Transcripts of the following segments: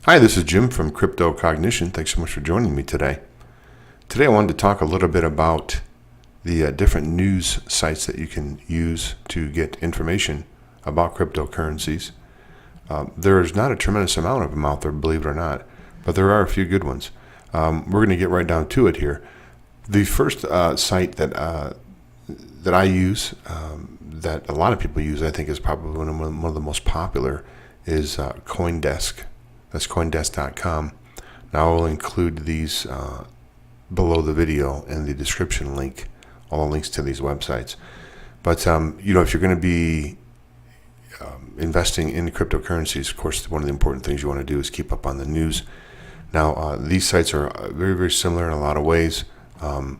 Hi, this is Jim from Cognition. Thanks so much for joining me today. Today I wanted to talk a little bit about the different news sites that you can use to get information about cryptocurrencies. There's not a tremendous amount of them out there, believe it or not, but there are a few good ones. We're going to get right down to it here. The first site that I use, that a lot of people use, I think is probably one of the most popular, is CoinDesk. That's CoinDesk.com. Now I will include these below the video in the description link, all the links to these websites. But if you're going to be investing in cryptocurrencies, of course, one of the important things you want to do is keep up on the news. Now these sites are very, very similar in a lot of ways. A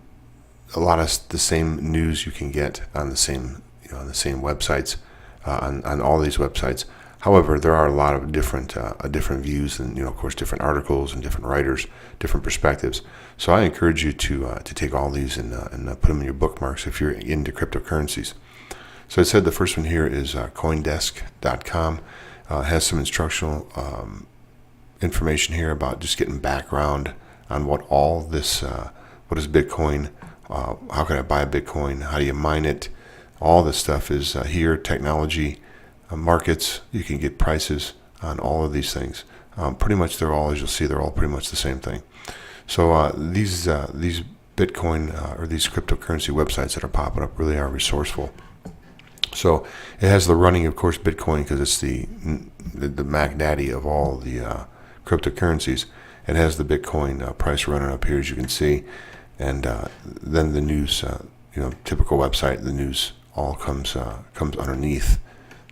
lot of the same news you can get on the same websites, on all these websites. However, there are a lot of different views, and of course, different articles and different writers, different perspectives. So I encourage you to take all these and put them in your bookmarks if you're into cryptocurrencies. So I said the first one here is CoinDesk.com. Has some instructional information here about just getting background on what all this, what is Bitcoin, how can I buy a Bitcoin, how do you mine it, all this stuff is here. Technology. Markets, you can get prices on all of these things. Pretty much they're all, as you'll see, they're all pretty much the same thing. So these Bitcoin or these cryptocurrency websites that are popping up really are resourceful. So it has the running, of course, Bitcoin, because it's the Mac Daddy of all the cryptocurrencies. It has the Bitcoin price running up here, as you can see, and then the news, typical website, the news all comes underneath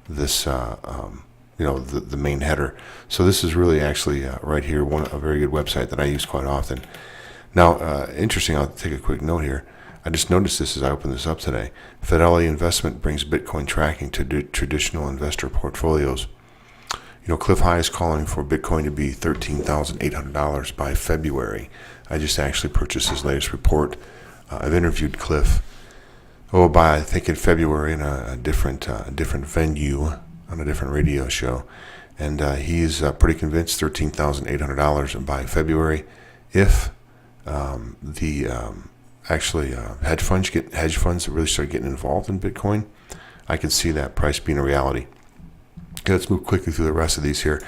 this, the main header. So this is really actually right here a very good website that I use quite often. Now, interesting, I'll take a quick note here. I just noticed this as I opened this up today. Fidelity Investment brings Bitcoin tracking to traditional investor portfolios. Cliff High is calling for Bitcoin to be $13,800 by February. I just actually purchased his latest report. I've interviewed Cliff I think in February in a different venue on a different radio show, and he's pretty convinced $13,800 by February. If hedge funds really start getting involved in Bitcoin, I could see that price being a reality. Okay, let's move quickly through the rest of these here.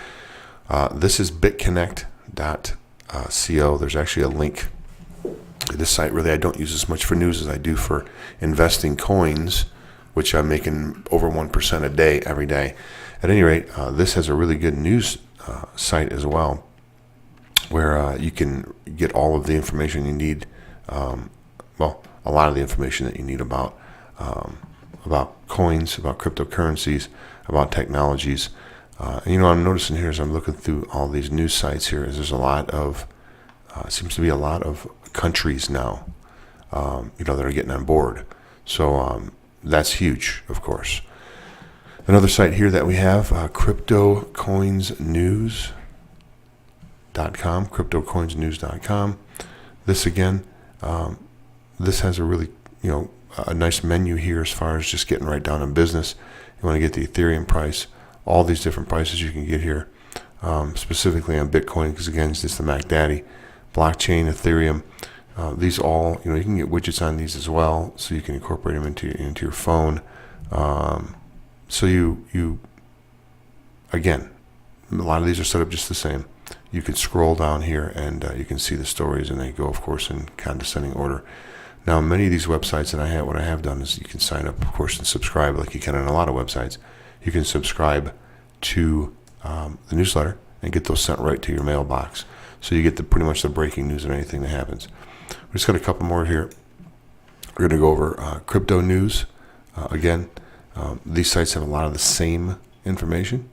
This is Bitconnect.co. There's actually a link. This site, really, I don't use as much for news as I do for investing coins, which I'm making over 1% a day every day. At any rate, this has a really good news site as well, where you can get all of the information you need. A lot of the information that you need about coins, about cryptocurrencies, about technologies. I'm noticing here as I'm looking through all these news sites here, is there's a lot of seems to be a lot of countries now, that are getting on board. So that's huge, of course. Another site here that we have, CryptoCoinsNews.com, CryptoCoinsNews.com. This again, this has a really, a nice menu here as far as just getting right down in business. You want to get the Ethereum price, all these different prices you can get here, specifically on Bitcoin, because again, it's just the Mac Daddy. Blockchain, Ethereum, these all, you can get widgets on these as well, so you can incorporate them into your phone. So you again, a lot of these are set up just the same. You can scroll down here and you can see the stories, and they go, of course, in condescending order. Now, many of these websites that what I have done is you can sign up, of course, and subscribe like you can on a lot of websites. You can subscribe to the newsletter and get those sent right to your mailbox. So you get pretty much the breaking news and anything that happens. We just got a couple more here. We're going to go over crypto news. Again, these sites have a lot of the same information,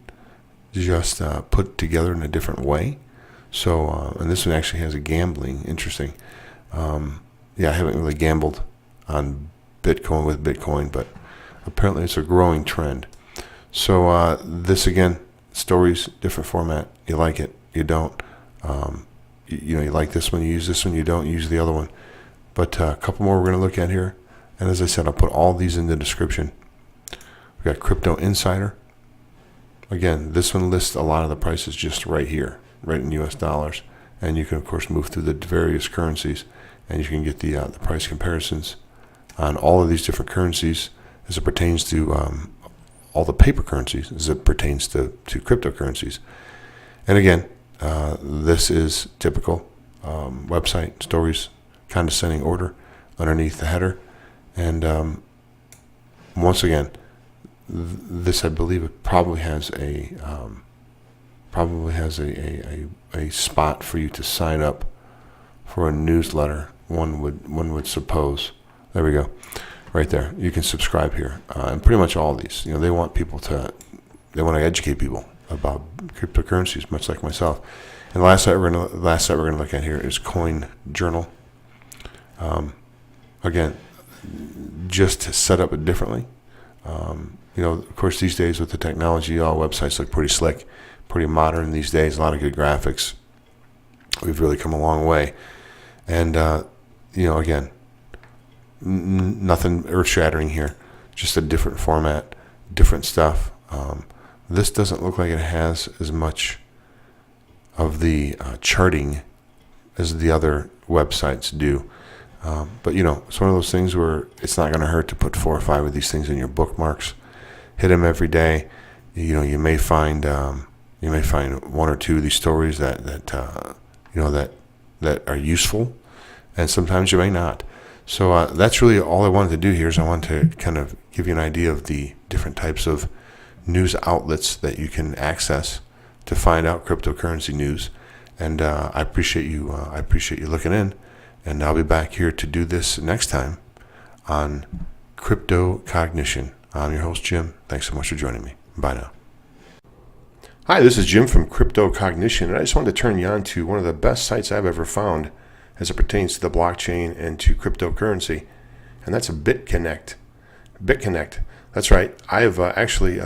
just put together in a different way. So, and this one actually has a gambling. Interesting. I haven't really gambled on Bitcoin with Bitcoin, but apparently it's a growing trend. So this again, stories, different format. You like it, you don't. You like this one, you use this one, you don't use the other one. But a couple more we're going to look at here. And as I said, I'll put all these in the description. We got Crypto Insider. Again, this one lists a lot of the prices just right here. right in US dollars. And you can, of course, move through the various currencies, and you can get the price comparisons on all of these different currencies as it pertains to all the paper currencies, as it pertains to cryptocurrencies. And again, this is typical website stories, condescending order underneath the header. And once again, this, I believe, it probably has a spot for you to sign up for a newsletter. One would suppose. There we go, right there. You can subscribe here, and pretty much all of these. They want they want to educate people about cryptocurrencies, much like myself. And the last site we're going to look at here is Coin Journal. Again, just set up differently. Of course, these days with the technology, all websites look pretty slick, pretty modern these days. A lot of good graphics. We've really come a long way. And again, nothing earth-shattering here. Just a different format, different stuff. This doesn't look like it has as much of the charting as the other websites do. But it's one of those things where it's not going to hurt to put 4 or 5 of these things in your bookmarks. Hit them every day. You may find 1 or 2 of these stories that are useful, and sometimes you may not. So that's really all I wanted to do here. Is I wanted to kind of give you an idea of the different types of news outlets that you can access to find out cryptocurrency news. And I appreciate you looking in. And I'll be back here to do this next time on Cognition. I'm your host, Jim. Thanks so much for joining me. Bye now. Hi, this is Jim from Cognition, and I just wanted to turn you on to one of the best sites I've ever found as it pertains to the blockchain and to cryptocurrency, and that's Bitconnect. Bitconnect. That's right. I have actually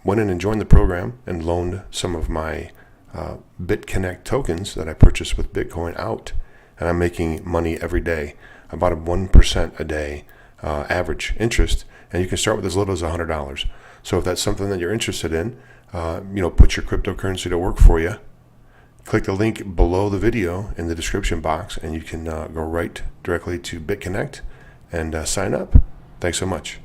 went in and joined the program and loaned some of my Bitconnect tokens that I purchased with Bitcoin out. And I'm making money every day, about 1% a day average interest. And you can start with as little as $100. So if that's something that you're interested in, put your cryptocurrency to work for you. Click the link below the video in the description box, and you can go right directly to Bitconnect and sign up. Thanks so much.